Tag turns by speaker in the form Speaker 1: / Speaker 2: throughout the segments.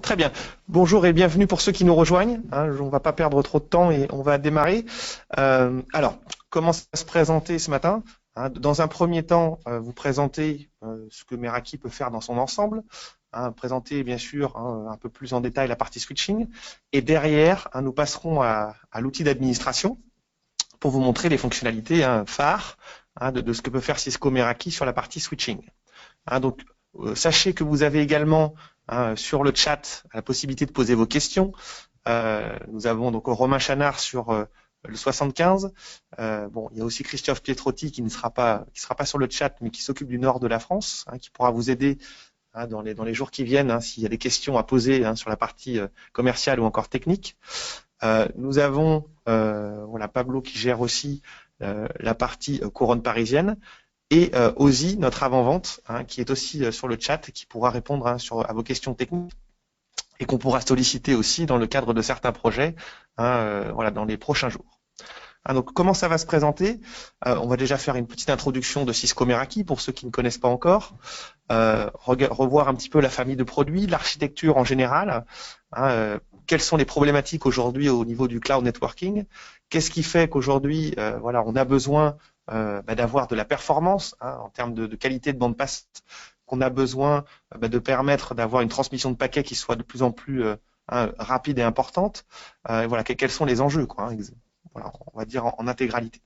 Speaker 1: Très bien. Bonjour et bienvenue pour ceux qui nous rejoignent. On ne va pas perdre trop de temps et on va démarrer. Alors, comment ça va se présenter ce matin? Dans un premier temps, vous présenter ce que Meraki peut faire dans son ensemble. Présenter bien sûr un peu plus en détail la partie switching. Et derrière, nous passerons à l'outil d'administration pour vous montrer les fonctionnalités phares de ce que peut faire Cisco Meraki sur la partie switching. Donc, sachez que vous avez également sur le chat la possibilité de poser vos questions. Nous avons donc Romain Chanard sur le 75. Bon, il y a aussi Christophe Pietrotti qui ne sera pas sur le chat, mais qui s'occupe du nord de la France, qui pourra vous aider dans les jours qui viennent s'il y a des questions à poser sur la partie commerciale ou encore technique. Nous avons voilà, Pablo qui gère aussi la partie couronne parisienne. Et Ozzy, notre avant-vente, qui est aussi sur le chat et qui pourra répondre à vos questions techniques et qu'on pourra solliciter aussi dans le cadre de certains projets voilà, dans les prochains jours. Donc, comment ça va se présenter? On va déjà faire une petite introduction de Cisco Meraki pour ceux qui ne connaissent pas encore. Revoir un petit peu la famille de produits, l'architecture en général. Quelles sont les problématiques aujourd'hui au niveau du cloud networking? Qu'est-ce qui fait qu'aujourd'hui, voilà, on a besoin d'avoir de la performance en termes de qualité de bande passante, qu'on a besoin de permettre d'avoir une transmission de paquets qui soit de plus en plus rapide et importante. Et voilà, quels sont les enjeux, quoi, voilà, on va dire en intégralité.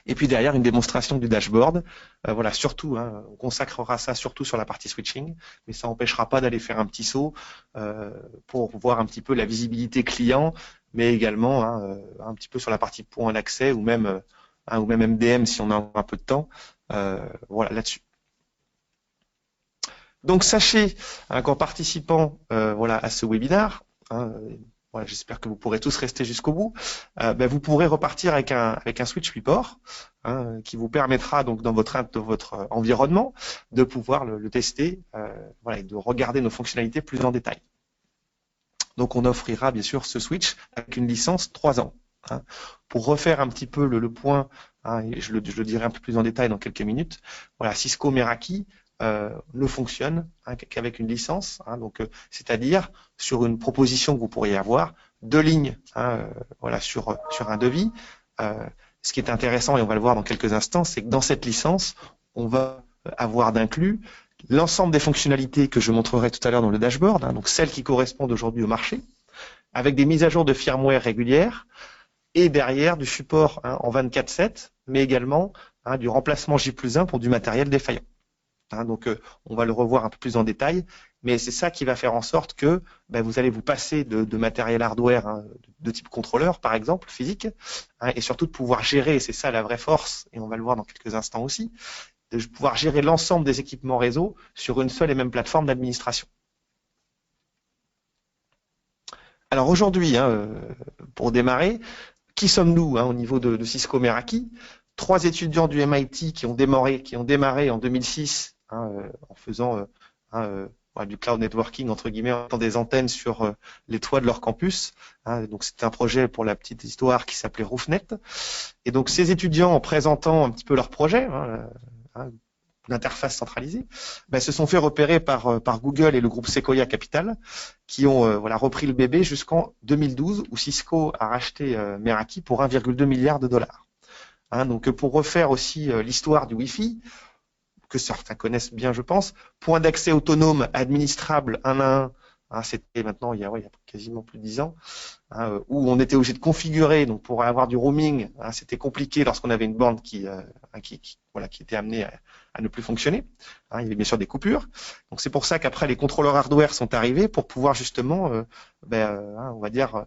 Speaker 1: Et puis derrière, une démonstration du dashboard. Voilà, surtout, on consacrera ça surtout sur la partie switching, mais ça n'empêchera pas d'aller faire un petit saut pour voir un petit peu la visibilité client, mais également un petit peu sur la partie point d'accès ou même MDM si on a un peu de temps, voilà, là-dessus. Donc sachez qu'en participant voilà, à ce webinaire, voilà, j'espère que vous pourrez tous rester jusqu'au bout, vous pourrez repartir avec un switch report qui vous permettra donc dans votre environnement de pouvoir le tester voilà, et de regarder nos fonctionnalités plus en détail. Donc on offrira bien sûr ce switch avec une licence 3 ans. Pour refaire un petit peu le point, et je le dirai un peu plus en détail dans quelques minutes, voilà, Cisco Meraki ne fonctionne qu'avec une licence, donc c'est-à-dire sur une proposition que vous pourriez avoir, 2 lignes voilà, sur un devis. Ce qui est intéressant, et on va le voir dans quelques instants, c'est que dans cette licence, on va avoir d'inclus l'ensemble des fonctionnalités que je montrerai tout à l'heure dans le dashboard, donc celles qui correspondent aujourd'hui au marché, avec des mises à jour de firmware régulières, et derrière du support en 24/7, mais également du remplacement J+1 pour du matériel défaillant. Donc on va le revoir un peu plus en détail, mais c'est ça qui va faire en sorte que vous allez vous passer de matériel hardware de type contrôleur, par exemple, physique, et surtout de pouvoir gérer, et c'est ça la vraie force, et on va le voir dans quelques instants aussi, de pouvoir gérer l'ensemble des équipements réseau sur une seule et même plateforme d'administration. Alors aujourd'hui, pour démarrer, qui sommes-nous au niveau de Cisco Meraki? 3 étudiants du MIT qui ont démarré en 2006 en faisant du cloud networking, entre guillemets, en mettant des antennes sur les toits de leur campus. Donc c'était un projet, pour la petite histoire, qui s'appelait RoofNet. Et donc ces étudiants, en présentant un petit peu leur projet, l'interface centralisée, se sont fait repérer par Google et le groupe Sequoia Capital, qui ont voilà, repris le bébé jusqu'en 2012, où Cisco a racheté Meraki pour 1,2 milliard de dollars. Donc pour refaire aussi l'histoire du Wi-Fi, que certains connaissent bien, je pense, point d'accès autonome, administrable, 1 à 1, c'était maintenant il y a quasiment plus de 10 ans, où on était obligé de configurer, donc pour avoir du roaming, c'était compliqué lorsqu'on avait une bande qui était amenée à ne plus fonctionner. Il y avait bien sûr des coupures. Donc c'est pour ça qu'après les contrôleurs hardware sont arrivés pour pouvoir justement, on va dire,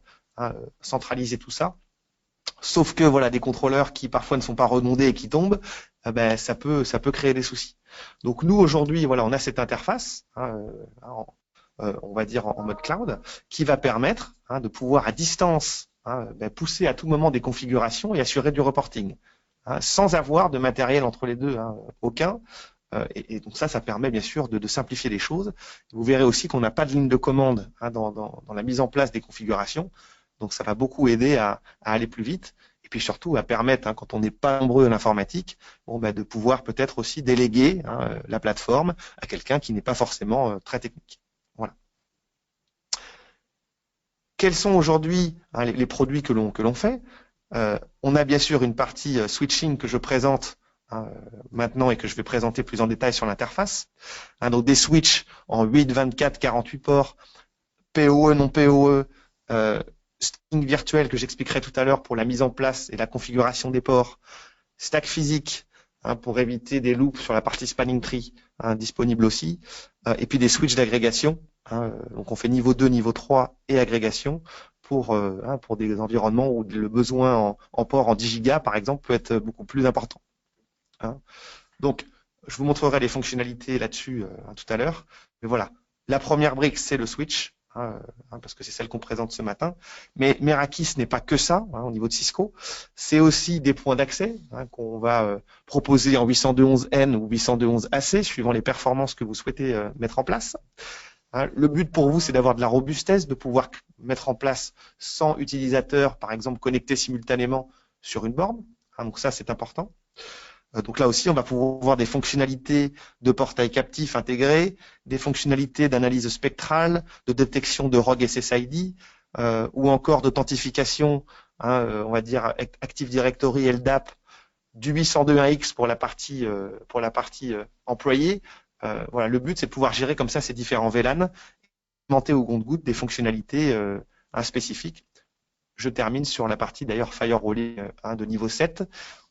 Speaker 1: centraliser tout ça. Sauf que voilà, des contrôleurs qui parfois ne sont pas redondés et qui tombent, ça peut créer des soucis. Donc nous aujourd'hui, voilà, on a cette interface, on va dire en mode cloud, qui va permettre de pouvoir à distance pousser à tout moment des configurations et assurer du reporting, sans avoir de matériel entre les deux, aucun. Et donc ça permet bien sûr de simplifier les choses. Vous verrez aussi qu'on n'a pas de ligne de commande dans la mise en place des configurations. Donc ça va beaucoup aider à aller plus vite et puis surtout à permettre, quand on n'est pas nombreux à l'informatique, de pouvoir peut-être aussi déléguer la plateforme à quelqu'un qui n'est pas forcément très technique. Voilà. quels sont aujourd'hui les produits que l'on fait? On a bien sûr une partie switching que je présente maintenant et que je vais présenter plus en détail sur l'interface. Donc des switches en 8, 24, 48 ports, PoE, non PoE, string virtuel que j'expliquerai tout à l'heure pour la mise en place et la configuration des ports, stack physique pour éviter des loops sur la partie spanning tree disponible aussi, et puis des switches d'agrégation. Donc on fait niveau 2, niveau 3 et agrégation pour des environnements où le besoin en port en 10 gigas par exemple peut être beaucoup plus important. Donc je vous montrerai les fonctionnalités là-dessus tout à l'heure. Mais voilà, la première brique c'est le switch, parce que c'est celle qu'on présente ce matin. Mais Meraki, ce n'est pas que ça au niveau de Cisco. C'est aussi des points d'accès qu'on va proposer en 802.11n ou 802.11ac suivant les performances que vous souhaitez mettre en place. Le but pour vous, c'est d'avoir de la robustesse, de pouvoir mettre en place 100 utilisateurs, par exemple, connectés simultanément sur une borne. Donc ça, c'est important. Donc là aussi, on va pouvoir voir des fonctionnalités de portail captif intégrées, des fonctionnalités d'analyse spectrale, de détection de ROG SSID, ou encore d'authentification, on va dire Active Directory LDAP du 802.1x pour la partie employée. Voilà, le but, c'est de pouvoir gérer comme ça ces différents VLAN, implémenter au compte-gouttes des fonctionnalités spécifiques. Je termine sur la partie d'ailleurs firewalling de niveau 7,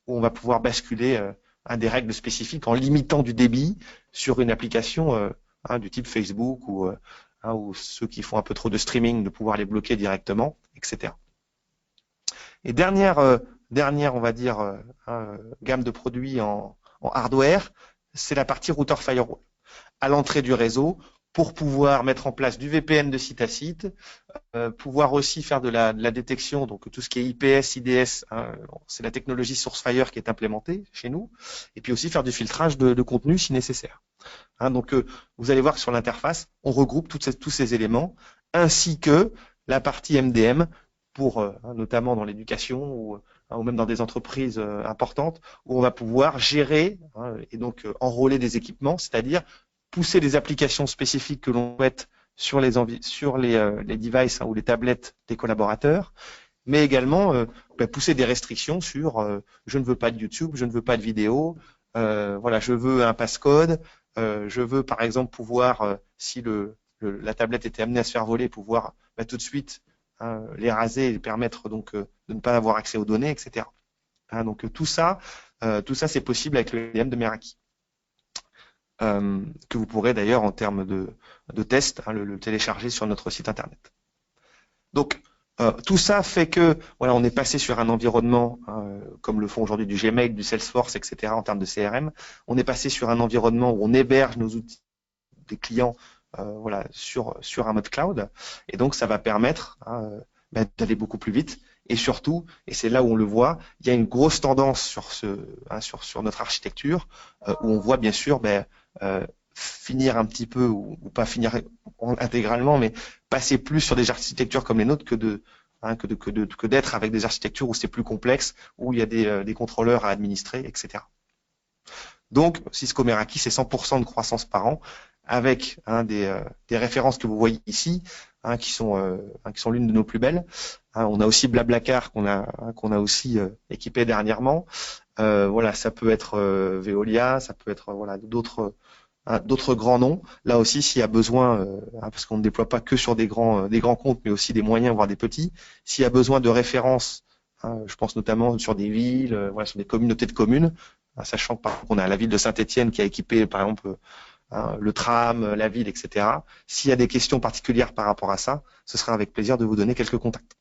Speaker 1: où on va pouvoir basculer des règles spécifiques en limitant du débit sur une application du type Facebook ou ceux qui font un peu trop de streaming, de pouvoir les bloquer directement, etc. Et dernière, on va dire, gamme de produits en hardware, c'est la partie routeur firewall. À l'entrée du réseau, pour pouvoir mettre en place du VPN de site à site, pouvoir aussi faire de la détection, donc tout ce qui est IPS, IDS, c'est la technologie SourceFire qui est implémentée chez nous, et puis aussi faire du filtrage de contenu si nécessaire. Donc vous allez voir que sur l'interface, on regroupe tous ces éléments, ainsi que la partie MDM, pour notamment dans l'éducation ou même dans des entreprises importantes, où on va pouvoir gérer et donc enrôler des équipements, c'est-à-dire pousser des applications spécifiques que l'on souhaite sur les devices ou les tablettes des collaborateurs, mais également pousser des restrictions sur je ne veux pas de YouTube, je ne veux pas de vidéo, voilà, je veux un passcode, je veux par exemple pouvoir, si la tablette était amenée à se faire voler, pouvoir tout de suite les raser et permettre donc de ne pas avoir accès aux données, etc. Donc tout ça c'est possible avec le MDM de Meraki. Que vous pourrez d'ailleurs en termes de test le télécharger sur notre site internet. Donc tout ça fait que voilà, on est passé sur un environnement comme le font aujourd'hui du Gmail, du Salesforce, etc. en termes de CRM. On est passé sur un environnement où on héberge nos outils des clients voilà, sur un mode cloud, et donc ça va permettre d'aller beaucoup plus vite. Et surtout, et c'est là où on le voit, il y a une grosse tendance sur notre architecture où on voit bien sûr finir un petit peu ou pas finir intégralement, mais passer plus sur des architectures comme les nôtres que d'être avec des architectures où c'est plus complexe, où il y a des contrôleurs à administrer, etc. Donc Cisco Meraki, c'est 100% de croissance par an, avec des références que vous voyez ici, qui sont l'une de nos plus belles. On a aussi Blablacar qu'on a aussi équipé dernièrement. Voilà, ça peut être Veolia, ça peut être voilà d'autres grands noms. Là aussi, s'il y a besoin, parce qu'on ne déploie pas que sur des grands comptes, mais aussi des moyens, voire des petits. S'il y a besoin de références, je pense notamment sur des villes, voilà, sur des communautés de communes, sachant qu'on a la ville de Saint-Étienne qui a équipé, par exemple, le tram, la ville, etc. S'il y a des questions particulières par rapport à ça, ce sera avec plaisir de vous donner quelques contacts.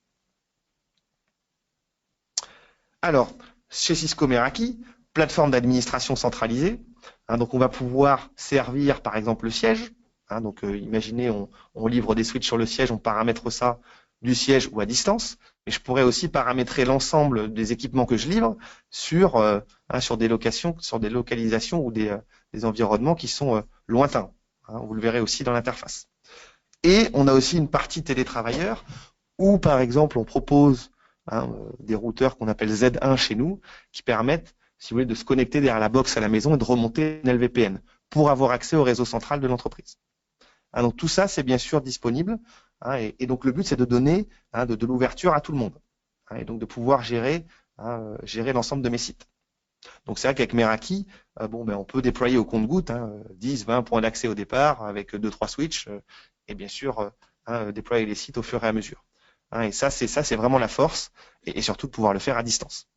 Speaker 1: Alors, chez Cisco Meraki, plateforme d'administration centralisée, donc on va pouvoir servir par exemple le siège. Donc imaginez, on livre des switches sur le siège, on paramètre ça du siège ou à distance. Mais je pourrais aussi paramétrer l'ensemble des équipements que je livre sur des localisations ou des environnements qui sont lointains. Vous le verrez aussi dans l'interface. Et on a aussi une partie télétravailleurs où, par exemple, on propose des routeurs qu'on appelle Z1 chez nous, qui permettent, si vous voulez, de se connecter derrière la box à la maison et de remonter une LVPN pour avoir accès au réseau central de l'entreprise. Donc tout ça, c'est bien sûr disponible. Et donc le but, c'est de donner de l'ouverture à tout le monde. Et donc de pouvoir gérer l'ensemble de mes sites. Donc c'est vrai qu'avec Meraki, on peut déployer au compte-gouttes 10, 20 points d'accès au départ avec 2-3 switches et bien sûr déployer les sites au fur et à mesure. Et ça, c'est vraiment la force et surtout de pouvoir le faire à distance.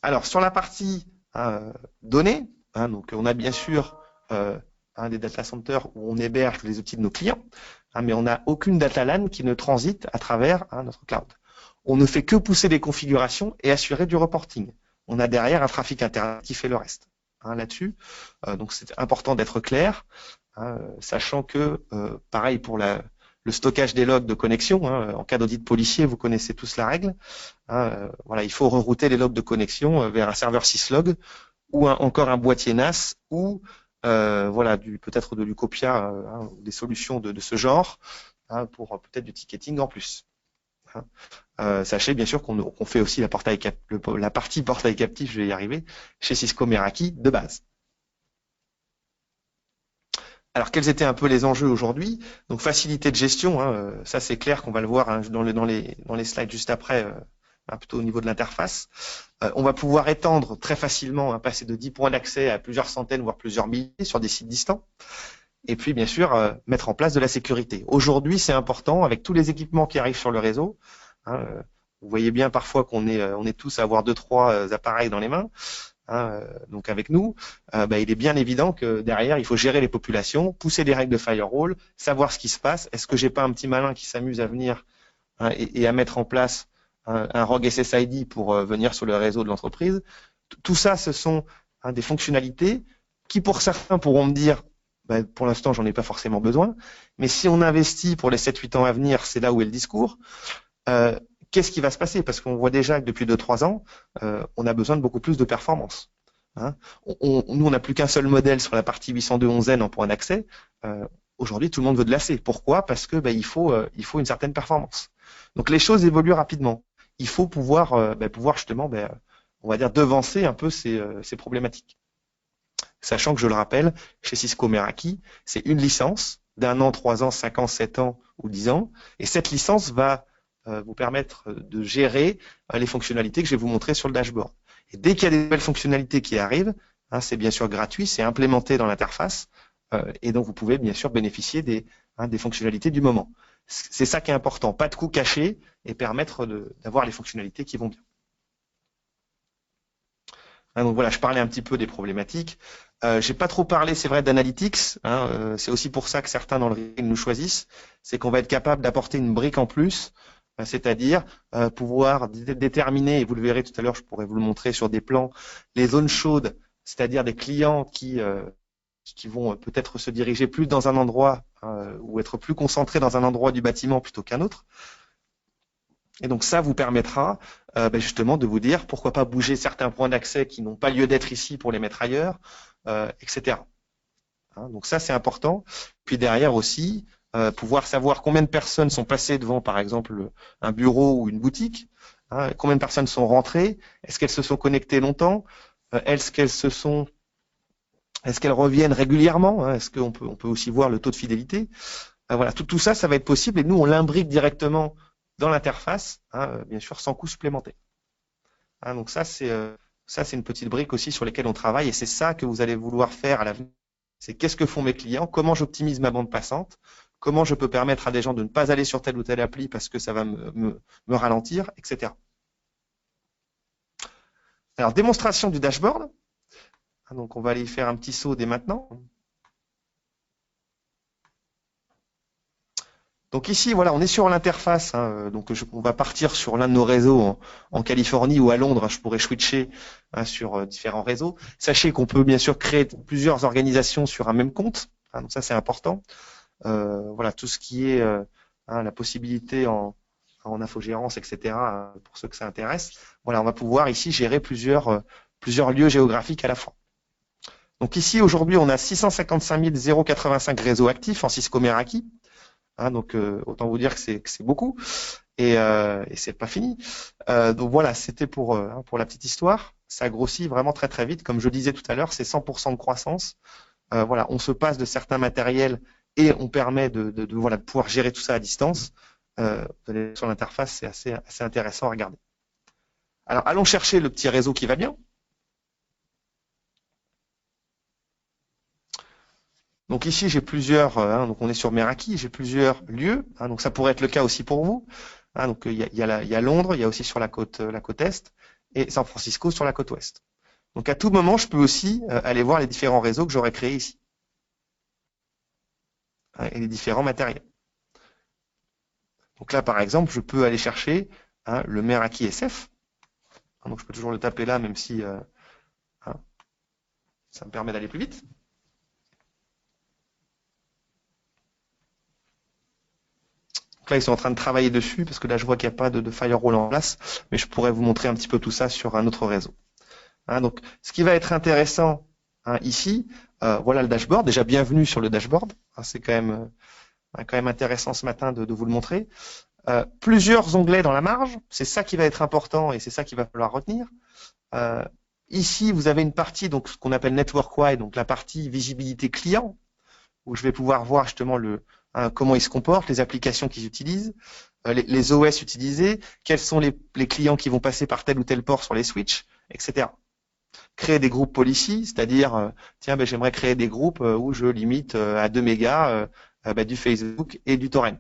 Speaker 1: Alors sur la partie données, donc on a bien sûr des data centers où on héberge les outils de nos clients, mais on n'a aucune data LAN qui ne transite à travers notre cloud. On ne fait que pousser des configurations et assurer du reporting. On a derrière un trafic internet qui fait le reste là-dessus. Donc c'est important d'être clair, sachant que pareil pour le stockage des logs de connexion, en cas d'audit policier, vous connaissez tous la règle. Il faut rerouter les logs de connexion vers un serveur syslog ou encore un boîtier NAS ou peut-être de l'Ucopia, des solutions de ce genre pour peut-être du ticketing en plus. Sachez bien sûr qu'on fait aussi la partie portail captif, je vais y arriver, chez Cisco Meraki de base. Alors quels étaient un peu les enjeux aujourd'hui? Donc facilité de gestion, ça c'est clair qu'on va le voir dans les slides juste après, plutôt au niveau de l'interface. On va pouvoir étendre très facilement, passer de 10 points d'accès à plusieurs centaines, voire plusieurs milliers sur des sites distants. Et puis bien sûr mettre en place de la sécurité. Aujourd'hui c'est important avec tous les équipements qui arrivent sur le réseau. Vous voyez bien parfois qu'on est tous à avoir 2-3 appareils dans les mains. Donc avec nous, il est bien évident que derrière, il faut gérer les populations, pousser des règles de firewall, savoir ce qui se passe. Est-ce que j'ai pas un petit malin qui s'amuse à venir et à mettre en place un ROG SSID pour venir sur le réseau de l'entreprise? Tout ça, ce sont des fonctionnalités qui, pour certains, pourront me dire pour l'instant, j'en ai pas forcément besoin. Mais si on investit pour les 7-8 ans à venir, c'est là où est le discours. Qu'est-ce qui va se passer? Parce qu'on voit déjà que depuis 2-3 ans, on a besoin de beaucoup plus de performance. Nous, on n'a plus qu'un seul modèle sur la partie 802.11n en point d'accès. Aujourd'hui, tout le monde veut de l'AC. Pourquoi? Parce que il faut une certaine performance. Donc les choses évoluent rapidement. Il faut pouvoir justement, on va dire, devancer un peu ces problématiques. Sachant que, je le rappelle, chez Cisco Meraki, c'est une licence d'1 an, 3 ans, 5 ans, 7 ans ou 10 ans. Et cette licence va vous permettre de gérer les fonctionnalités que je vais vous montrer sur le dashboard. Et dès qu'il y a des nouvelles fonctionnalités qui arrivent, c'est bien sûr gratuit, c'est implémenté dans l'interface, et donc vous pouvez bien sûr bénéficier des fonctionnalités du moment. C'est ça qui est important, pas de coûts cachés et permettre d'avoir les fonctionnalités qui vont bien. Donc voilà, je parlais un petit peu des problématiques. J'ai pas trop parlé, c'est vrai, d'analytics. C'est aussi pour ça que certains dans le retail nous choisissent. C'est qu'on va être capable d'apporter une brique en plus, c'est-à-dire pouvoir déterminer, et vous le verrez tout à l'heure, je pourrais vous le montrer sur des plans, les zones chaudes, c'est-à-dire des clients qui vont peut-être se diriger plus dans un endroit ou être plus concentrés dans un endroit du bâtiment plutôt qu'un autre. Et donc ça vous permettra justement de vous dire pourquoi pas bouger certains points d'accès qui n'ont pas lieu d'être ici pour les mettre ailleurs, etc. Donc ça c'est important. Puis derrière aussi, pouvoir savoir combien de personnes sont passées devant par exemple un bureau ou une boutique, combien de personnes sont rentrées, est-ce qu'elles se sont connectées longtemps, est-ce qu'elles reviennent régulièrement, est-ce qu'on peut aussi voir le taux de fidélité. Voilà, tout ça, ça va être possible et nous on l'imbrique directement dans l'interface, bien sûr sans coût supplémentaire. Donc ça c'est une petite brique aussi sur laquelle on travaille et c'est ça que vous allez vouloir faire à l'avenir. C'est qu'est-ce que font mes clients, comment j'optimise ma bande passante, comment je peux permettre à des gens de ne pas aller sur telle ou telle appli parce que ça va me ralentir, etc. Alors démonstration du dashboard. Donc on va aller y faire un petit saut dès maintenant. Donc ici, voilà, on est sur l'interface. Donc on va partir sur l'un de nos réseaux en Californie ou à Londres. Je pourrais switcher sur différents réseaux. Sachez qu'on peut bien sûr créer plusieurs organisations sur un même compte. Donc ça, c'est important. Voilà, tout ce qui est la possibilité en infogérance, etc. Pour ceux que ça intéresse. Voilà, on va pouvoir ici gérer plusieurs lieux géographiques à la fois. Donc ici, aujourd'hui, on a 655 085 réseaux actifs en Cisco Meraki. Donc autant vous dire que c'est beaucoup et c'est pas fini. Donc voilà, c'était pour la petite histoire. Ça grossit vraiment très très vite. Comme je disais tout à l'heure, c'est 100% de croissance voilà, on se passe de certains matériels et on permet voilà, de pouvoir gérer tout ça à distance. Vous allez sur l'interface, c'est assez intéressant à regarder. Alors, allons chercher le petit réseau qui va bien. Donc ici, j'ai plusieurs, donc on est sur Meraki, j'ai plusieurs lieux, donc ça pourrait être le cas aussi pour vous. Donc il y a Londres, il y a aussi sur la côte est, et San Francisco sur la côte ouest. Donc à tout moment, je peux aussi aller voir les différents réseaux que j'aurais créés ici. Et les différents matériels. Donc là, par exemple, je peux aller chercher le Meraki SF. Donc je peux toujours le taper là, même si ça me permet d'aller plus vite. Donc là, ils sont en train de travailler dessus, parce que là, je vois qu'il n'y a pas de firewall en place, mais je pourrais vous montrer un petit peu tout ça sur un autre réseau. Donc, ce qui va être intéressant ici, voilà le dashboard. Déjà, bienvenue sur le dashboard. C'est quand même intéressant ce matin de vous le montrer. Plusieurs onglets dans la marge, c'est ça qui va être important et c'est ça qu'il va falloir retenir. Ici, vous avez une partie, donc ce qu'on appelle Network Wide, donc la partie visibilité client, où je vais pouvoir voir justement comment ils se comportent, les applications qu'ils utilisent, les OS utilisés, quels sont les clients qui vont passer par tel ou tel port sur les switches, etc. Créer des groupes policy, c'est-à-dire, tiens, j'aimerais créer des groupes où je limite à 2 mégas du Facebook et du torrent.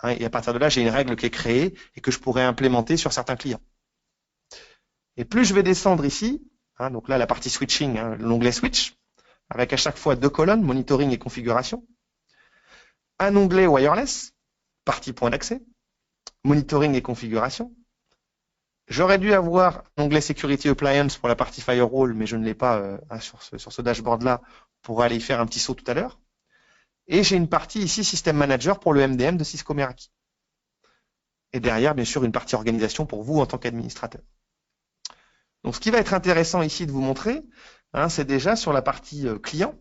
Speaker 1: Et à partir de là, j'ai une règle qui est créée et que je pourrais implémenter sur certains clients. Et plus je vais descendre ici, donc là, la partie switching, l'onglet switch, avec à chaque fois 2 colonnes, monitoring et configuration, un onglet wireless, partie point d'accès, monitoring et configuration. J'aurais dû avoir un onglet Security Appliance pour la partie Firewall, mais je ne l'ai pas sur ce dashboard-là pour aller y faire un petit saut tout à l'heure. Et j'ai une partie ici, System Manager pour le MDM de Cisco Meraki. Et derrière, bien sûr, une partie organisation pour vous en tant qu'administrateur. Donc, ce qui va être intéressant ici de vous montrer, c'est déjà sur la partie client.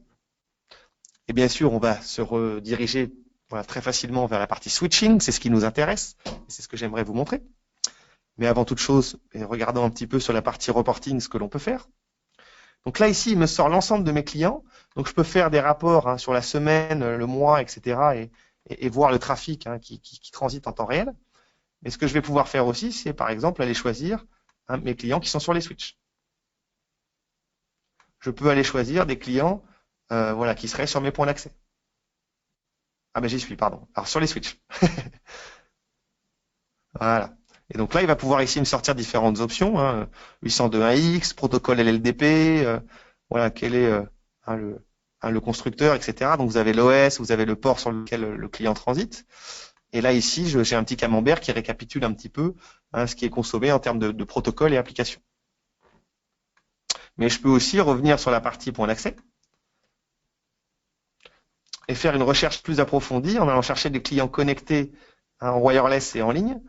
Speaker 1: Et bien sûr, on va se rediriger très facilement vers la partie switching, c'est ce qui nous intéresse, c'est ce que j'aimerais vous montrer. Mais avant toute chose, regardons un petit peu sur la partie reporting ce que l'on peut faire. Donc là, ici, il me sort l'ensemble de mes clients. Donc, je peux faire des rapports sur la semaine, le mois, etc. et voir le trafic qui transite en temps réel. Mais ce que je vais pouvoir faire aussi, c'est par exemple aller choisir mes clients qui sont sur les switches. Je peux aller choisir des clients qui seraient sur mes points d'accès. J'y suis, pardon. Alors, sur les switches. Voilà. Et donc là, il va pouvoir ici me sortir différentes options, 802.1x, protocole LLDP, voilà, quel est le constructeur, etc. Donc vous avez l'OS, vous avez le port sur lequel le client transite. Et là, ici, j'ai un petit camembert qui récapitule un petit peu ce qui est consommé en termes de protocole et application. Mais je peux aussi revenir sur la partie point d'accès et faire une recherche plus approfondie en allant chercher des clients connectés en wireless et en ligne,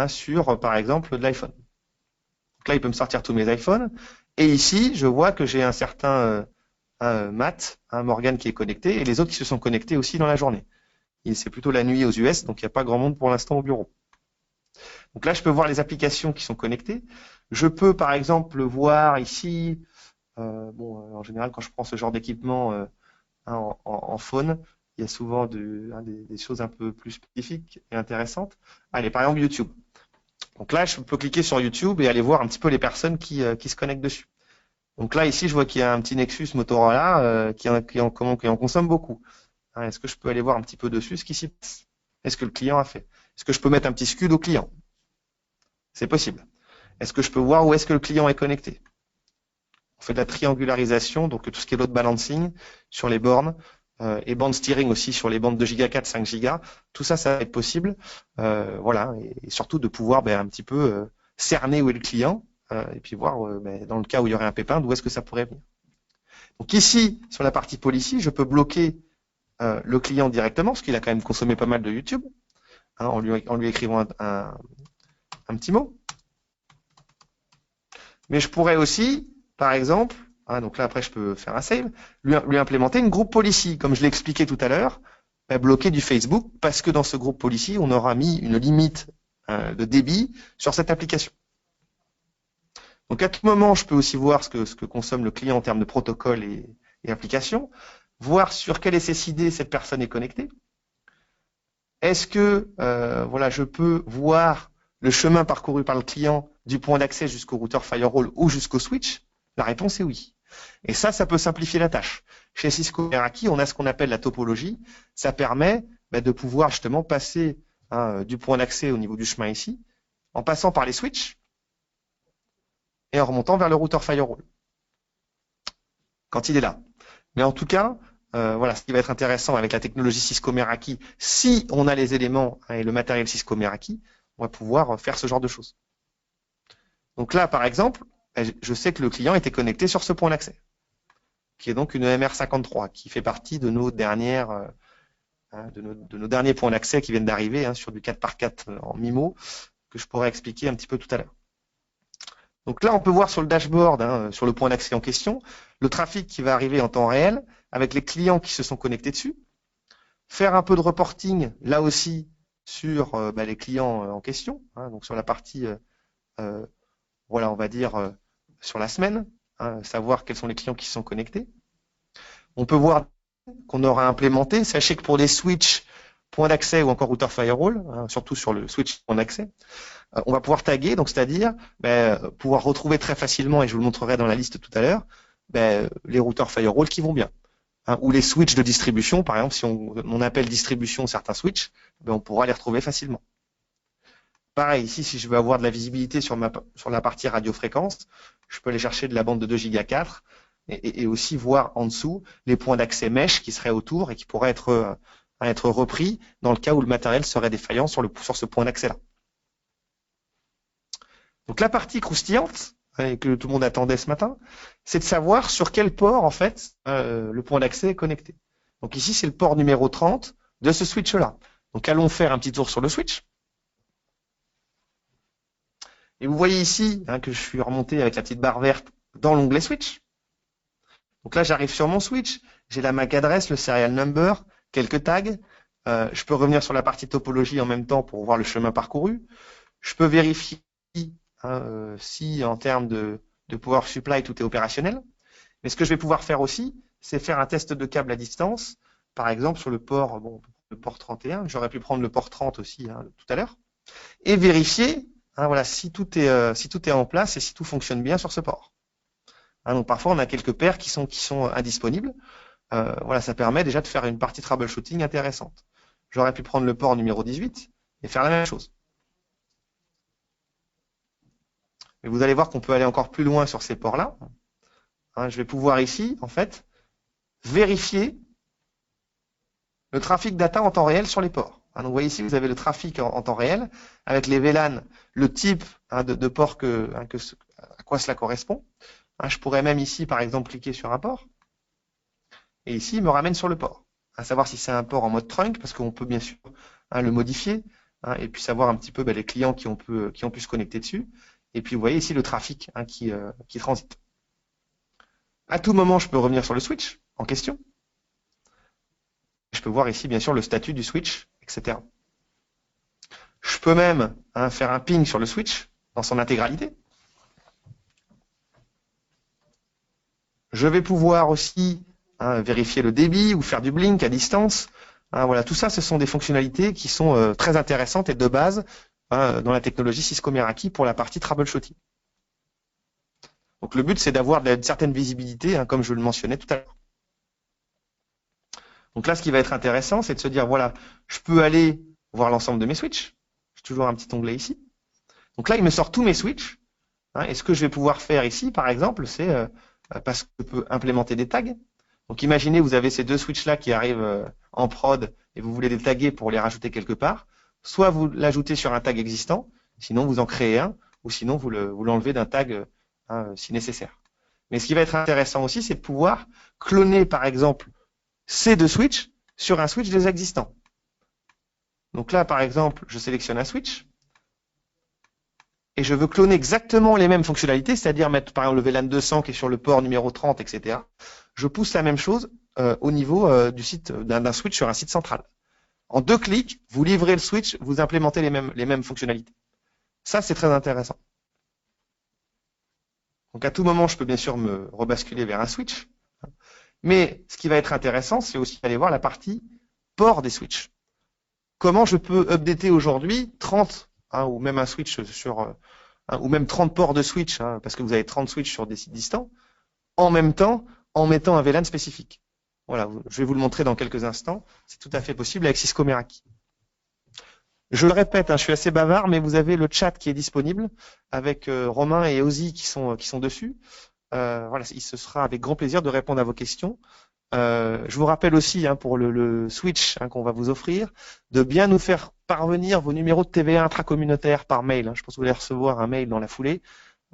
Speaker 1: sur, par exemple, de l'iPhone. Donc là, il peut me sortir tous mes iPhones. Et ici, je vois que j'ai un certain Matt, Morgan qui est connecté, et les autres qui se sont connectés aussi dans la journée. C'est plutôt la nuit aux US, donc il n'y a pas grand monde pour l'instant au bureau. Donc là, je peux voir les applications qui sont connectées. Je peux, par exemple, voir ici, en général, quand je prends ce genre d'équipement en phone, il y a souvent des choses un peu plus spécifiques et intéressantes. Allez, par exemple, YouTube. Donc là, je peux cliquer sur YouTube et aller voir un petit peu les personnes qui se connectent dessus. Donc là, ici, je vois qu'il y a un petit Nexus Motorola qui en consomme beaucoup. Est-ce que je peux aller voir un petit peu dessus ce qui s'y passe? Est-ce que le client a fait? Est-ce que je peux mettre un petit scud au client? C'est possible. Est-ce que je peux voir où est-ce que le client est connecté? On fait de la triangularisation, donc tout ce qui est load balancing sur les bornes et band steering aussi sur les bandes 2 Go 4, 5 Go. Tout ça, ça va être possible. Voilà, et surtout de pouvoir un petit peu cerner où est le client et puis voir dans le cas où il y aurait un pépin, d'où est-ce que ça pourrait venir. Donc ici, sur la partie policy, je peux bloquer le client directement, parce qu'il a quand même consommé pas mal de YouTube, en lui écrivant un petit mot. Mais je pourrais aussi, par exemple, donc là après je peux faire un save, lui implémenter une groupe policy, comme je l'ai expliqué tout à l'heure, bloquer du Facebook, parce que dans ce groupe policy, on aura mis une limite de débit sur cette application. Donc à tout moment, je peux aussi voir ce que consomme le client en termes de protocole et application. voir sur quel SSID cette personne est connectée. Est-ce que voilà, je peux voir le chemin parcouru par le client du point d'accès jusqu'au routeur firewall ou jusqu'au switch? La réponse est oui. Et ça peut simplifier la tâche. Chez Cisco Meraki, on a ce qu'on appelle la topologie. Ça permet de pouvoir justement passer du point d'accès au niveau du chemin ici, en passant par les switches et en remontant vers le routeur firewall quand il est là. Mais en tout cas, voilà, ce qui va être intéressant avec la technologie Cisco Meraki, si on a les éléments et le matériel Cisco Meraki, on va pouvoir faire ce genre de choses. Donc là, par exemple, je sais que le client était connecté sur ce point d'accès, qui est donc une MR53, qui fait partie de nos dernières, de nos derniers points d'accès qui viennent d'arriver sur du 4x4 en MIMO, que je pourrais expliquer un petit peu tout à l'heure. Donc là, on peut voir sur le dashboard, sur le point d'accès en question, le trafic qui va arriver en temps réel, avec les clients qui se sont connectés dessus, faire un peu de reporting, là aussi, sur les clients en question, donc sur la partie, voilà, on va dire, sur la semaine, savoir quels sont les clients qui sont connectés. On peut voir qu'on aura implémenté, sachez que pour les switches, point d'accès ou encore routeur firewall, surtout sur le switch point d'accès, on va pouvoir taguer, donc c'est-à-dire pouvoir retrouver très facilement, et je vous le montrerai dans la liste tout à l'heure, les routeurs firewall qui vont bien. Ou les switches de distribution, par exemple, si on appelle distribution certains switches, on pourra les retrouver facilement. Pareil, ici, si je veux avoir de la visibilité sur la partie radiofréquence, je peux aller chercher de la bande de 2 Go 4 et aussi voir en dessous les points d'accès mesh qui seraient autour et qui pourraient être repris dans le cas où le matériel serait défaillant sur ce point d'accès-là. Donc la partie croustillante, et que tout le monde attendait ce matin, c'est de savoir sur quel port, en fait, le point d'accès est connecté. Donc ici, c'est le port numéro 30 de ce switch-là. Donc allons faire un petit tour sur le switch. Et vous voyez ici que je suis remonté avec la petite barre verte dans l'onglet switch. Donc là, j'arrive sur mon switch, j'ai la MAC adresse, le serial number, quelques tags. Je peux revenir sur la partie topologie en même temps pour voir le chemin parcouru. Je peux vérifier si en termes de power supply, tout est opérationnel. Mais ce que je vais pouvoir faire aussi, c'est faire un test de câble à distance, par exemple sur le port, le port 31, j'aurais pu prendre le port 30 aussi tout à l'heure, et vérifier voilà, si tout est en place et si tout fonctionne bien sur ce port. Donc parfois, on a quelques paires qui sont indisponibles. Voilà, ça permet déjà de faire une partie troubleshooting intéressante. J'aurais pu prendre le port numéro 18 et faire la même chose. Mais vous allez voir qu'on peut aller encore plus loin sur ces ports-là. Je vais pouvoir ici, en fait, vérifier le trafic data en temps réel sur les ports. Donc vous voyez ici, vous avez le trafic en temps réel avec les VLAN, le type de port à quoi cela correspond. Je pourrais même ici, par exemple, cliquer sur un port. Et ici, il me ramène sur le port. À savoir si c'est un port en mode trunk, parce qu'on peut bien sûr le modifier, et puis savoir un petit peu les clients qui ont pu se connecter dessus. Et puis vous voyez ici le trafic qui transite. À tout moment, je peux revenir sur le switch en question. Je peux voir ici, bien sûr, le statut du switch, etc. Je peux même faire un ping sur le switch dans son intégralité. Je vais pouvoir aussi vérifier le débit ou faire du blink à distance. Voilà, tout ça, ce sont des fonctionnalités qui sont très intéressantes et de base dans la technologie Cisco Meraki pour la partie troubleshooting. Donc le but, c'est d'avoir une certaine visibilité, comme je le mentionnais tout à l'heure. Donc là, ce qui va être intéressant, c'est de se dire, voilà, je peux aller voir l'ensemble de mes switches. J'ai toujours un petit onglet ici. Donc là, il me sort tous mes switches. Et ce que je vais pouvoir faire ici, par exemple, c'est parce que je peux implémenter des tags. Donc imaginez, vous avez ces deux switches-là qui arrivent en prod et vous voulez les taguer pour les rajouter quelque part. Soit vous l'ajoutez sur un tag existant, sinon vous en créez un, ou sinon vous l'enlevez d'un tag si nécessaire. Mais ce qui va être intéressant aussi, c'est de pouvoir cloner, par exemple, ces deux switches sur un switch déjà existant. Donc là, par exemple, je sélectionne un switch et je veux cloner exactement les mêmes fonctionnalités, c'est-à-dire mettre par exemple le VLAN 200 qui est sur le port numéro 30, etc. Je pousse la même chose au niveau du site d'un switch sur un site central. En 2 clics, vous livrez le switch, vous implémentez les mêmes fonctionnalités. Ça, c'est très intéressant. Donc à tout moment, je peux bien sûr me rebasculer vers un switch. Mais ce qui va être intéressant, c'est aussi d'aller voir la partie port des switches. Comment je peux updater aujourd'hui 30 ou même un switch ou même 30 ports de switch, parce que vous avez 30 switches sur des sites distants, en même temps en mettant un VLAN spécifique. Voilà, je vais vous le montrer dans quelques instants. C'est tout à fait possible avec Cisco Meraki. Je le répète, je suis assez bavard, mais vous avez le chat qui est disponible avec Romain et Ozzy qui sont dessus. Voilà, il se sera avec grand plaisir de répondre à vos questions. Je vous rappelle aussi pour le switch qu'on va vous offrir, de bien nous faire parvenir vos numéros de TVA intracommunautaires par mail. Je pense que vous allez recevoir un mail dans la foulée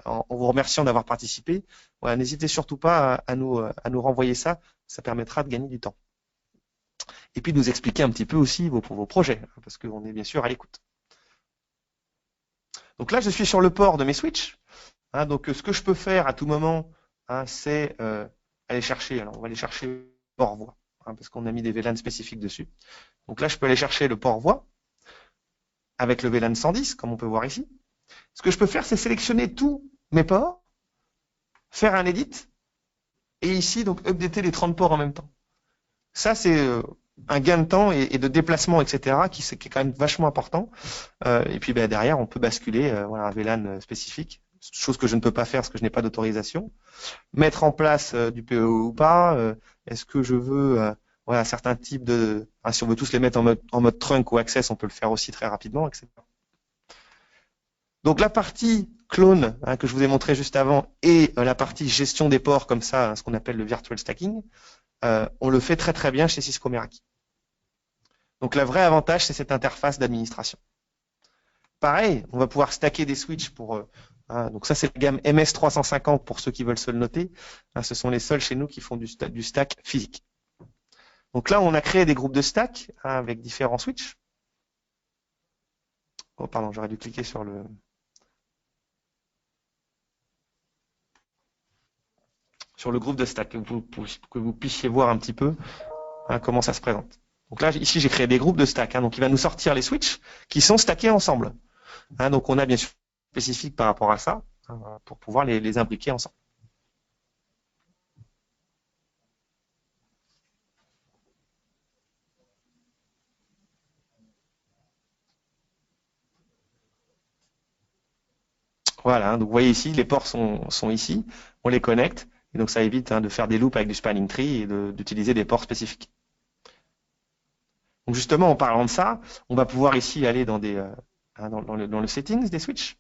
Speaker 1: en vous remerciant d'avoir participé. Voilà, n'hésitez surtout pas à nous renvoyer ça, ça permettra de gagner du temps. Et puis de nous expliquer un petit peu aussi vos projets, parce qu'on est bien sûr à l'écoute. Donc là, je suis sur le port de mes switches. Donc ce que je peux faire à tout moment, c'est aller chercher. Alors on va aller chercher le port voix, parce qu'on a mis des VLAN spécifiques dessus. Donc là, je peux aller chercher le port voix avec le VLAN 110, comme on peut voir ici. Ce que je peux faire, c'est sélectionner tous mes ports, faire un edit, et ici, donc, updater les 30 ports en même temps. Ça, c'est un gain de temps et de déplacement, etc., qui est quand même vachement important. Et puis derrière, on peut basculer un VLAN spécifique, chose que je ne peux pas faire parce que je n'ai pas d'autorisation. Mettre en place du PE ou pas. Est-ce que je veux certains types de... si on veut tous les mettre en mode trunk ou access, on peut le faire aussi très rapidement, etc. Donc la partie clone que je vous ai montré juste avant et la partie gestion des ports comme ça, ce qu'on appelle le virtual stacking, on le fait très très bien chez Cisco Meraki. Donc le vrai avantage, c'est cette interface d'administration. Pareil, on va pouvoir stacker des switches pour... donc ça, c'est la gamme MS350 pour ceux qui veulent se le noter. Ce sont les seuls chez nous qui font du stack physique. Donc là, on a créé des groupes de stack avec différents switches. Oh, pardon, j'aurais dû cliquer sur le... groupe de stack, que vous puissiez voir un petit peu comment ça se présente. Donc là, ici, j'ai créé des groupes de stack. Donc il va nous sortir les switches qui sont stackés ensemble. Donc on a bien sûr spécifique par rapport à ça pour pouvoir les imbriquer ensemble. Voilà, donc vous voyez ici, les ports sont ici, on les connecte, et donc ça évite de faire des loops avec du spanning tree et d'utiliser des ports spécifiques. Donc justement, en parlant de ça, on va pouvoir ici aller dans le settings des switches.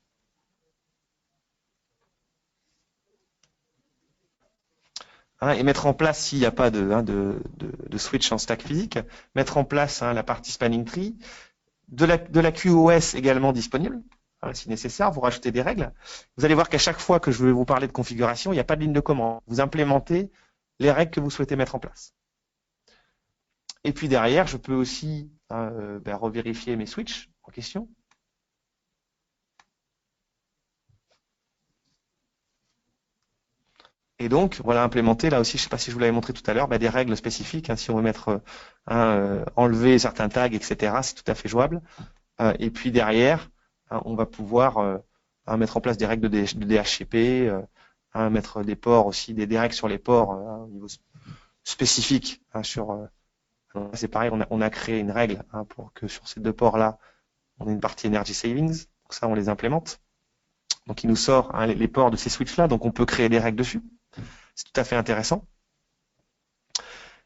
Speaker 1: Et mettre en place, s'il n'y a pas de switch en stack physique, mettre en place la partie spanning tree, de la QoS également disponible, si nécessaire, vous rajoutez des règles. Vous allez voir qu'à chaque fois que je vais vous parler de configuration, il n'y a pas de ligne de commande. Vous implémentez les règles que vous souhaitez mettre en place. Et puis derrière, je peux aussi revérifier mes switches en question. Et donc, voilà, implémenter, là aussi, je ne sais pas si je vous l'avais montré tout à l'heure, des règles spécifiques. Si on veut mettre enlever certains tags, etc., c'est tout à fait jouable. Et puis derrière, on va pouvoir mettre en place des règles de DHCP, mettre des ports aussi, des règles sur les ports au niveau spécifique. C'est pareil, on a créé une règle pour que sur ces deux ports-là, on ait une partie energy savings. Donc ça, on les implémente. Donc il nous sort les ports de ces switches-là, donc on peut créer des règles dessus. C'est tout à fait intéressant.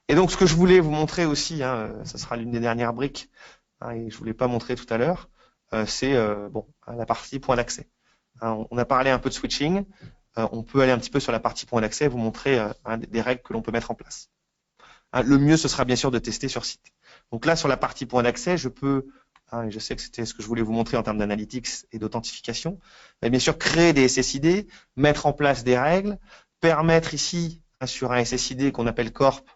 Speaker 1: Et donc ce que je voulais vous montrer aussi, ce sera l'une des dernières briques, et je ne vous l'ai pas montré tout à l'heure, c'est la partie point d'accès. On a parlé un peu de switching, on peut aller un petit peu sur la partie point d'accès et vous montrer des règles que l'on peut mettre en place. Le mieux, ce sera bien sûr de tester sur site. Donc là, sur la partie point d'accès, je peux, et je sais que c'était ce que je voulais vous montrer en termes d'analytics et d'authentification, mais bien sûr créer des SSID, mettre en place des règles, permettre ici sur un SSID qu'on appelle corp,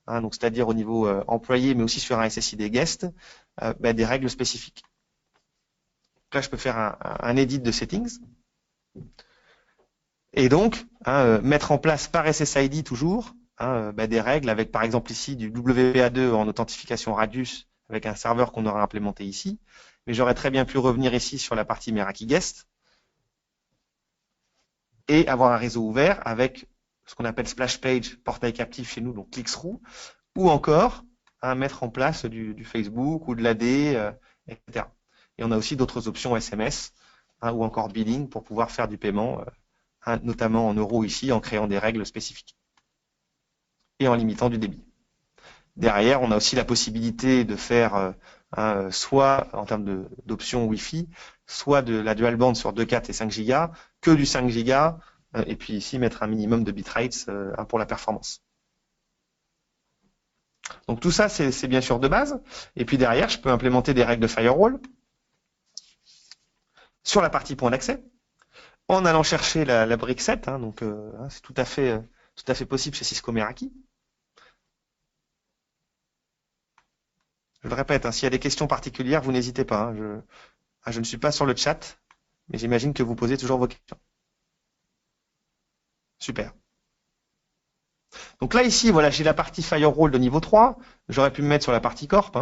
Speaker 1: donc c'est-à-dire au niveau employé, mais aussi sur un SSID guest, des règles spécifiques. Donc là, je peux faire un edit de settings. Et donc, mettre en place par SSID toujours des règles avec, par exemple, ici du WPA2 en authentification Radius avec un serveur qu'on aura implémenté ici. Mais j'aurais très bien pu revenir ici sur la partie Meraki Guest et avoir un réseau ouvert avec ce qu'on appelle splash page, portail captif chez nous, donc click-through, ou encore mettre en place du Facebook ou de l'AD, etc. Et on a aussi d'autres options SMS ou encore billing pour pouvoir faire du paiement, notamment en euros ici, en créant des règles spécifiques et en limitant du débit. Derrière, on a aussi la possibilité de faire soit en termes d'options Wi-Fi, soit de la dual band sur 2, 4 et 5 Go, que du 5 Go, et puis ici mettre un minimum de bitrates pour la performance. Donc tout ça, c'est bien sûr de base. Et puis derrière, je peux implémenter des règles de firewall sur la partie point d'accès, en allant chercher la brique 7, donc c'est tout à fait possible chez Cisco Meraki. Je le répète, s'il y a des questions particulières, vous n'hésitez pas. Je ne suis pas sur le chat, mais j'imagine que vous posez toujours vos questions. Super. Donc là, ici, voilà, j'ai la partie firewall de niveau 3. J'aurais pu me mettre sur la partie corp,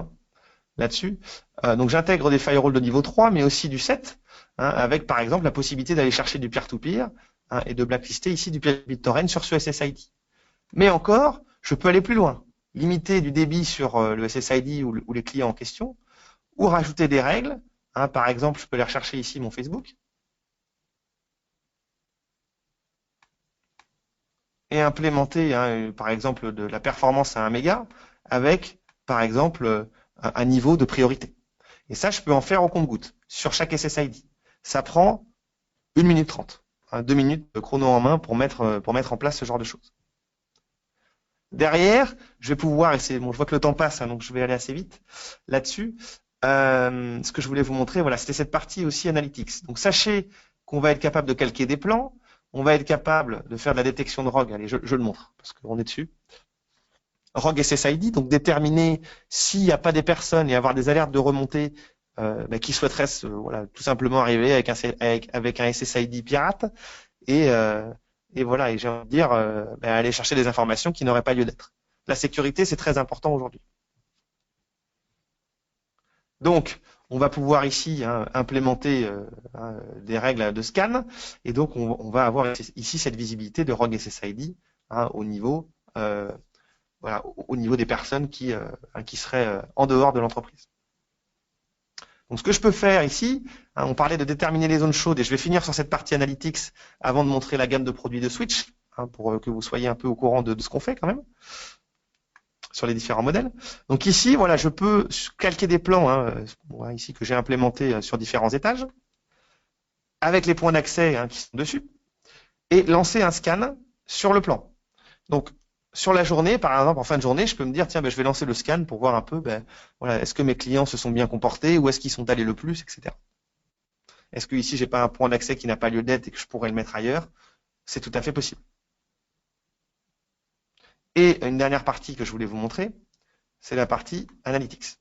Speaker 1: là-dessus. Donc j'intègre des firewalls de niveau 3, mais aussi du 7, avec par exemple la possibilité d'aller chercher du peer-to-peer et de blacklister ici du BitTorrent sur ce SSID. Mais encore, je peux aller plus loin, limiter du débit sur le SSID ou les clients en question, ou rajouter des règles. Par exemple, je peux aller rechercher ici mon Facebook et implémenter, par exemple, de la performance à 1 méga avec, par exemple, un niveau de priorité. Et ça, je peux en faire au compte-gouttes sur chaque SSID. Ça prend 1 minute 30, 2 minutes de chrono en main pour mettre en place ce genre de choses. Derrière, je vais pouvoir, et je vois que le temps passe, donc je vais aller assez vite là-dessus. Ce que je voulais vous montrer, voilà, c'était cette partie aussi analytics. Donc sachez qu'on va être capable de calquer des plans, on va être capable de faire de la détection de ROG. Allez, je le montre, parce qu'on est dessus. ROG SSID, donc déterminer s'il n'y a pas des personnes et avoir des alertes de remontée qui souhaiteraient tout simplement arriver avec un SSID pirate et voilà, et j'ai envie de dire aller chercher des informations qui n'auraient pas lieu d'être. La sécurité, c'est très important aujourd'hui. Donc, on va pouvoir ici implémenter des règles de scan, et donc on va avoir ici cette visibilité de ROG SSID au niveau des personnes qui seraient en dehors de l'entreprise. Donc, ce que je peux faire ici, on parlait de déterminer les zones chaudes, et je vais finir sur cette partie analytics avant de montrer la gamme de produits de Switch, pour que vous soyez un peu au courant de ce qu'on fait quand même sur les différents modèles. Donc ici, voilà, je peux calquer des plans ici que j'ai implémentés sur différents étages, avec les points d'accès qui sont dessus, et lancer un scan sur le plan. Donc, sur la journée, par exemple, en fin de journée, je peux me dire, tiens, je vais lancer le scan pour voir un peu, est-ce que mes clients se sont bien comportés, où est-ce qu'ils sont allés le plus, etc. Est-ce que ici, j'ai pas un point d'accès qui n'a pas lieu d'être et que je pourrais le mettre ailleurs? C'est tout à fait possible. Et une dernière partie que je voulais vous montrer, c'est la partie Analytics.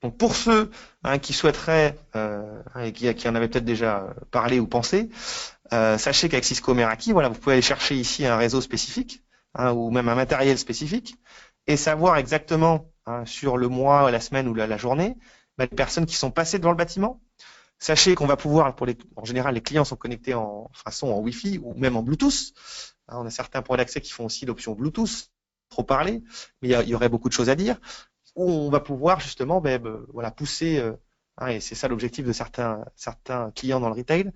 Speaker 1: Donc pour ceux qui souhaiteraient, et qui en avaient peut-être déjà parlé ou pensé, sachez qu'avec Cisco Meraki, voilà, vous pouvez aller chercher ici un réseau spécifique, ou même un matériel spécifique, et savoir exactement sur le mois, la semaine ou la journée, les personnes qui sont passées devant le bâtiment. Sachez qu'on va pouvoir, en général, les clients sont connectés en Wi-Fi ou même en Bluetooth. On a certains points d'accès qui font aussi l'option Bluetooth, trop parler, mais il y aurait beaucoup de choses à dire, où on va pouvoir justement pousser, et c'est ça l'objectif de certains clients dans le retail,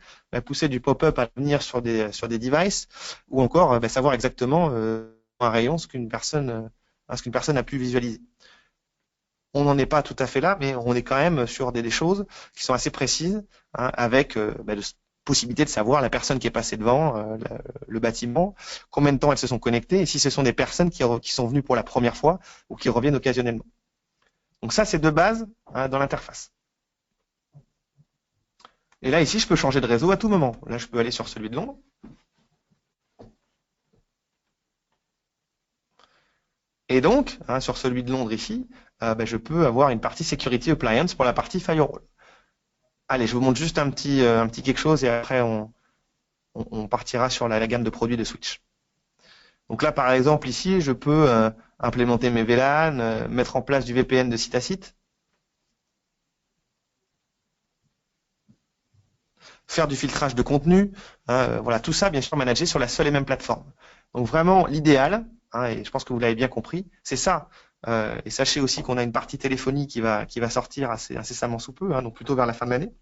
Speaker 1: pousser du pop-up à venir sur des devices, ou encore savoir exactement un rayon ce qu'une personne a pu visualiser. On n'en est pas tout à fait là, mais on est quand même sur des choses qui sont assez précises, avec la possibilité de savoir la personne qui est passée devant le bâtiment, combien de temps elles se sont connectées, et si ce sont des personnes qui sont venues pour la première fois ou qui reviennent occasionnellement. Donc ça, c'est de base dans l'interface. Et là, ici, je peux changer de réseau à tout moment. Là, je peux aller sur celui de Londres. Et donc, sur celui de Londres ici, je peux avoir une partie Security Appliance pour la partie Firewall. Allez, je vous montre juste un petit quelque chose et après on partira sur la gamme de produits de Switch. Donc là, par exemple, ici, je peux implémenter mes VLAN, mettre en place du VPN de site à site. faire du filtrage de contenu, voilà, tout ça, bien sûr, managé sur la seule et même plateforme. Donc vraiment, l'idéal, et je pense que vous l'avez bien compris, c'est ça. Et sachez aussi qu'on a une partie téléphonie qui va sortir assez incessamment sous peu, donc plutôt vers la fin de l'année,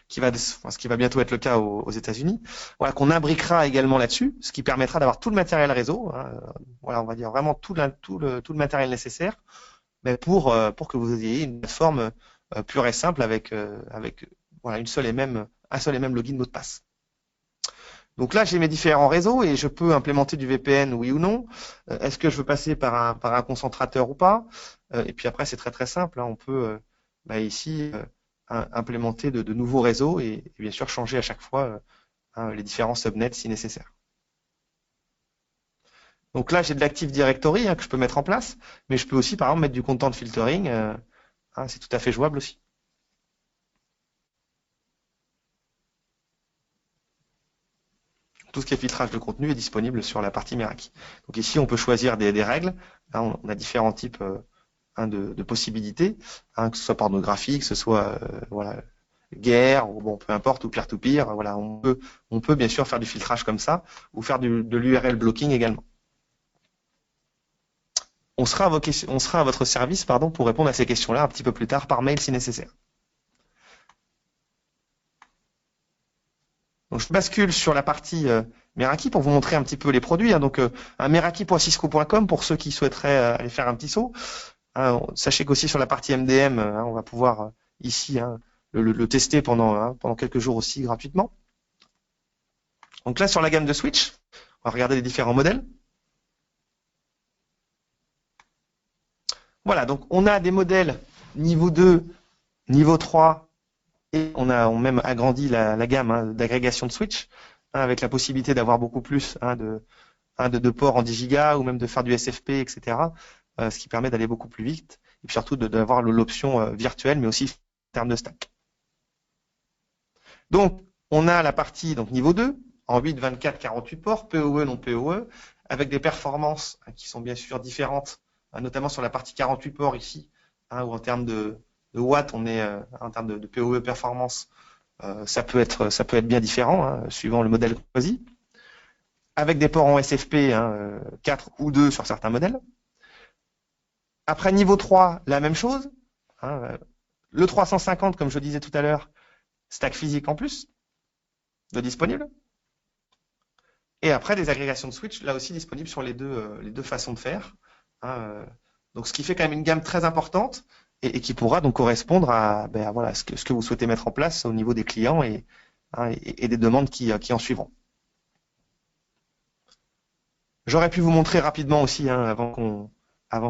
Speaker 1: ce qui va bientôt être le cas aux États-Unis. Voilà, qu'on imbriquera également là-dessus, ce qui permettra d'avoir tout le matériel réseau, voilà, on va dire vraiment tout le matériel nécessaire, mais pour que vous ayez une plateforme pure et simple avec voilà, un seul et même login mot de passe. Donc là, j'ai mes différents réseaux et je peux implémenter du VPN, oui ou non. Est-ce que je veux passer par un concentrateur ou pas? Et puis après, c'est très très simple. On peut ici implémenter de nouveaux réseaux et bien sûr changer à chaque fois les différents subnets si nécessaire. Donc là, j'ai de l'Active Directory que je peux mettre en place, mais je peux aussi par exemple mettre du content filtering. C'est tout à fait jouable aussi. Tout ce qui est filtrage de contenu est disponible sur la partie Meraki. Donc ici, on peut choisir des règles. Là, on a différents types de possibilités, que ce soit pornographique, que ce soit voilà, guerre, ou bon, peu importe, ou peer-to-peer. Voilà, on peut bien sûr faire du filtrage comme ça, ou faire de l'URL blocking également. On sera à votre service pour répondre à ces questions-là un petit peu plus tard par mail si nécessaire. Donc, je bascule sur la partie Meraki pour vous montrer un petit peu les produits. Donc, un meraki.cisco.com pour ceux qui souhaiteraient aller faire un petit saut. Sachez qu'aussi sur la partie MDM, on va pouvoir ici le tester pendant quelques jours aussi gratuitement. Donc là, sur la gamme de Switch, on va regarder les différents modèles. Voilà, donc on a des modèles niveau 2, niveau 3, et on a même agrandi la gamme d'agrégation de Switch, avec la possibilité d'avoir beaucoup plus de ports en 10 Go ou même de faire du SFP, etc. Ce qui permet d'aller beaucoup plus vite et puis surtout d'avoir l'option virtuelle, mais aussi en termes de stack. Donc, on a la partie niveau 2, en 8, 24, 48 ports, PoE, non PoE, avec des performances qui sont bien sûr différentes, notamment sur la partie 48 ports ici, où en termes de watts, on est en termes de PoE performance, ça peut être bien différent, suivant le modèle choisi, avec des ports en SFP, 4 ou 2 sur certains modèles. Après niveau 3, la même chose. Le 350, comme je disais tout à l'heure, stack physique en plus de disponible. Et après, des agrégations de switch, là aussi disponibles sur les deux façons de faire. Donc, ce qui fait quand même une gamme très importante et qui pourra donc correspondre à voilà, ce que vous souhaitez mettre en place au niveau des clients et des demandes qui en suivront. J'aurais pu vous montrer rapidement aussi, avant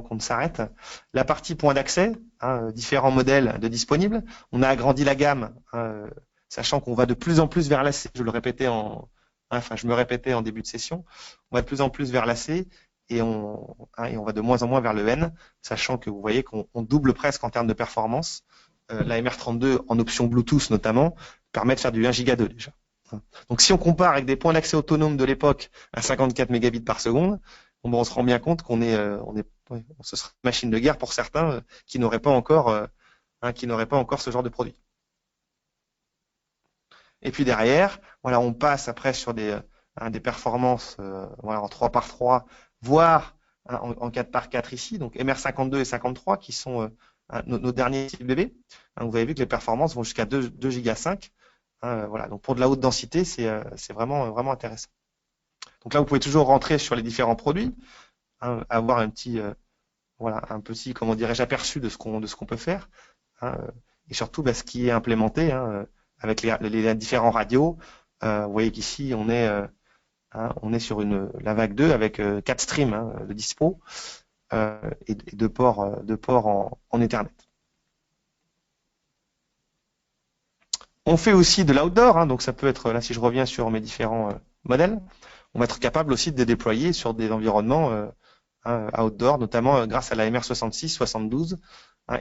Speaker 1: qu'on ne s'arrête, la partie point d'accès, différents modèles de disponibles. On a agrandi la gamme, sachant qu'on va de plus en plus vers l'AC. Je me répétais en début de session. On va de plus en plus vers l'AC et on va de moins en moins vers le N, sachant que vous voyez qu'on double presque en termes de performance. La MR32 en option Bluetooth notamment permet de faire du 1 Go 2 déjà. Donc si on compare avec des points d'accès autonomes de l'époque à 54 mégabits par seconde, on se rend bien compte ce serait une machine de guerre pour certains qui n'auraient pas encore ce genre de produit. Et puis derrière, voilà, on passe après sur des performances en 3x3, voire en 4x4 ici, donc MR52 et 53 qui sont nos derniers bébés. Vous avez vu que les performances vont jusqu'à 2 Go 5. Voilà, donc pour de la haute densité, c'est vraiment intéressant. Donc là, vous pouvez toujours rentrer sur les différents produits, avoir un petit comment dirais-je, aperçu de ce qu'on peut faire, et surtout ce qui est implémenté avec les différents radios. Vous voyez qu'ici on est sur la vague 2 avec 4 streams de dispo et 2 ports en Ethernet. On fait aussi de l'outdoor, donc ça peut être, là si je reviens sur mes différents modèles, on va être capable aussi de les déployer sur des environnements outdoor, notamment grâce à la MR66, 72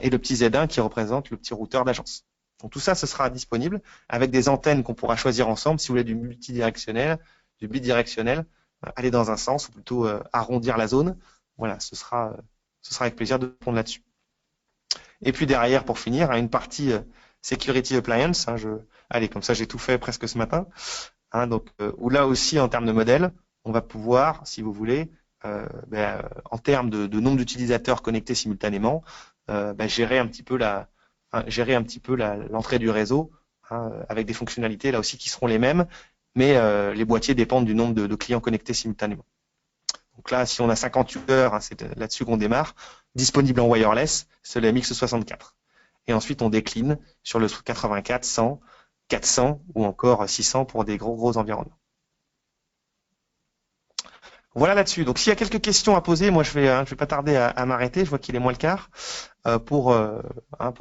Speaker 1: et le petit Z1 qui représente le petit routeur d'agence. Donc tout ça, ce sera disponible avec des antennes qu'on pourra choisir ensemble. Si vous voulez du multidirectionnel, du bidirectionnel, aller dans un sens ou plutôt arrondir la zone. Voilà, ce sera avec plaisir de répondre là-dessus. Et puis derrière, pour finir, une partie Security Appliance. Allez, comme ça j'ai tout fait presque ce matin. Donc, où là aussi en termes de modèle, on va pouvoir, si vous voulez, en termes de nombre d'utilisateurs connectés simultanément, gérer un petit peu l'entrée du réseau, avec des fonctionnalités là aussi qui seront les mêmes, mais les boîtiers dépendent du nombre de clients connectés simultanément. Donc là, si on a 50 users, c'est là-dessus qu'on démarre, disponible en wireless, c'est le MX64. Et ensuite, on décline sur le 84, 100, 400 ou encore 600 pour des gros environnements. Voilà là-dessus. Donc, s'il y a quelques questions à poser, moi, je vais pas tarder à m'arrêter. Je vois qu'il est moins le quart pour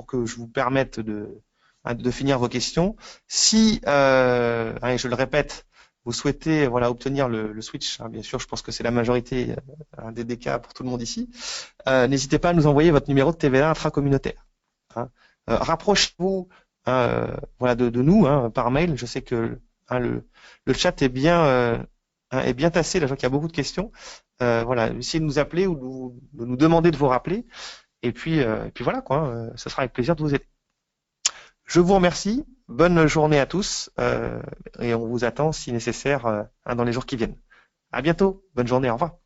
Speaker 1: que je vous permette de finir vos questions. Si, je le répète, vous souhaitez obtenir le switch, bien sûr, je pense que c'est la majorité des cas pour tout le monde ici. N'hésitez pas à nous envoyer votre numéro de TVA intracommunautaire. Rapprochez-vous de nous par mail. Je sais que le chat est bien tassé. Là, je vois qu'il y a beaucoup de questions. Essayez de nous appeler ou de nous demander de vous rappeler. Et puis voilà quoi. Ce sera avec plaisir de vous aider. Je vous remercie. Bonne journée à tous et on vous attend si nécessaire dans les jours qui viennent. À bientôt. Bonne journée. Au revoir.